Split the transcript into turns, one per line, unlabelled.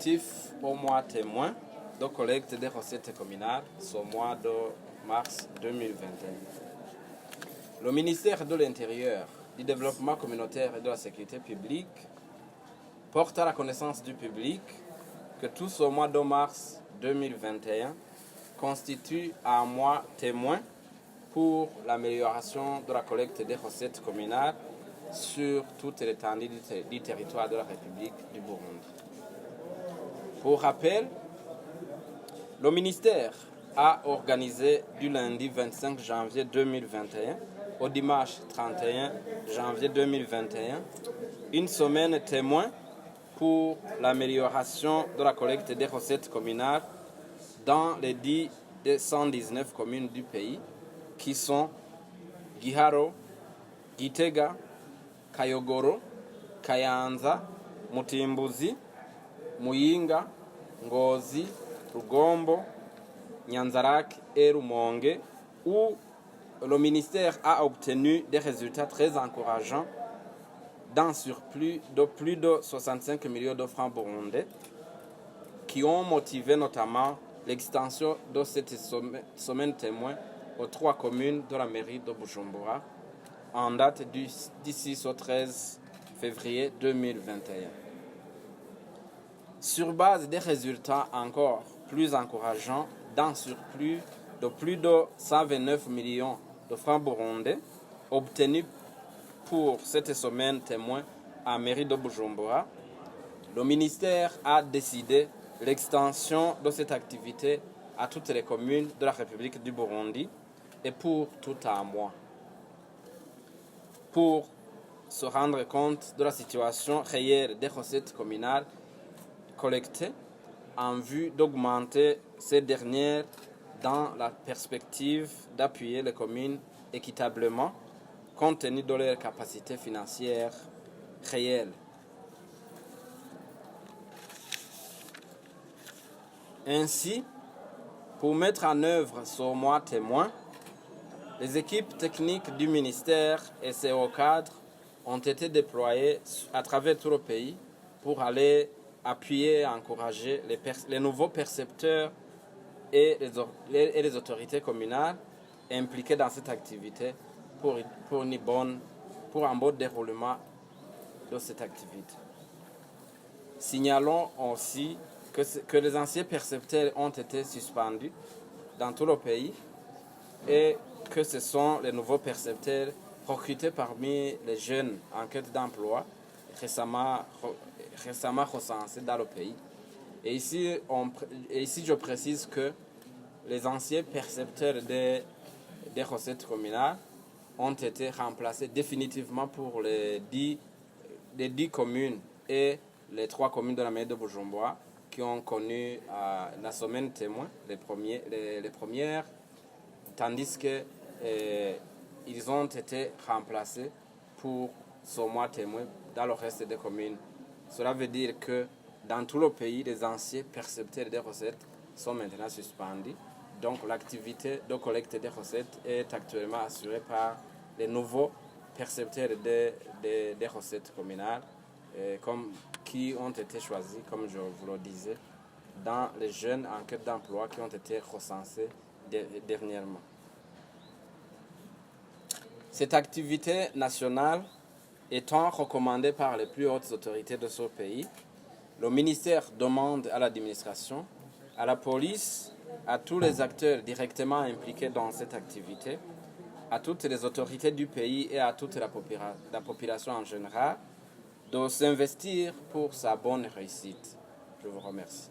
objectif au mois témoin de collecte des recettes communales au mois de mars 2021. Le ministère de l'Intérieur, du Développement communautaire et de la Sécurité publique porte à la connaissance du public que tout ce mois de mars 2021 constitue un mois témoin pour l'amélioration de la collecte des recettes communales sur toute l'étendue du territoire de la République du Burundi. Pour rappel, le ministère a organisé du lundi 25 janvier 2021 au dimanche 31 janvier 2021 une semaine témoin pour l'amélioration de la collecte des recettes communales dans les 119 communes du pays qui sont Giharo, Gitega, Kayogoro, Kayanza, Mutimbuzi, Muyinga, Ngozi, Rugombo, Nyanzarak et Rumonge, où le ministère a obtenu des résultats très encourageants d'un surplus de plus de 65 millions de francs burundais qui ont motivé notamment l'extension de cette semaine témoin aux 3 communes de la mairie de Bujumbura en date du 6 au 13 février 2021. Sur base des résultats encore plus encourageants d'un surplus de plus de 129 millions de francs burundais obtenus pour cette semaine témoin à mairie de Bujumbura, le ministère a décidé l'extension de cette activité à toutes les communes de la République du Burundi et pour tout un mois. Pour se rendre compte de la situation réelle des recettes communales collectées en vue d'augmenter ces dernières dans la perspective d'appuyer les communes équitablement compte tenu de leurs capacités financières réelles. Ainsi, pour mettre en œuvre ce mois témoin, les équipes techniques du ministère et ses hauts cadres ont été déployées à travers tout le pays pour aller appuyer et encourager les nouveaux percepteurs et les autorités communales impliquées dans cette activité pour un bon déroulement de cette activité. Signalons aussi que les anciens percepteurs ont été suspendus dans tout le pays et que ce sont les nouveaux percepteurs recrutés parmi les jeunes en quête d'emploi récemment recensés dans le pays. Et ici, je précise que les anciens percepteurs des recettes communales ont été remplacés définitivement pour les 10 communes et les 3 communes de la mairie de Bujumbura qui ont connu la semaine témoin, les premières, tandis que ils ont été remplacés pour ce mois témoin dans le reste des communes. Cela veut dire que dans tout le pays, les anciens percepteurs des recettes sont maintenant suspendus. Donc l'activité de collecte des recettes est actuellement assurée par les nouveaux percepteurs des recettes communales qui ont été choisis, comme je vous le disais, dans les jeunes en quête d'emploi qui ont été recensés dernièrement. Cette activité nationale étant recommandée par les plus hautes autorités de ce pays, le ministère demande à l'administration, à la police, à tous les acteurs directement impliqués dans cette activité, à toutes les autorités du pays et à toute la population en général, de s'investir pour sa bonne réussite. Je vous remercie.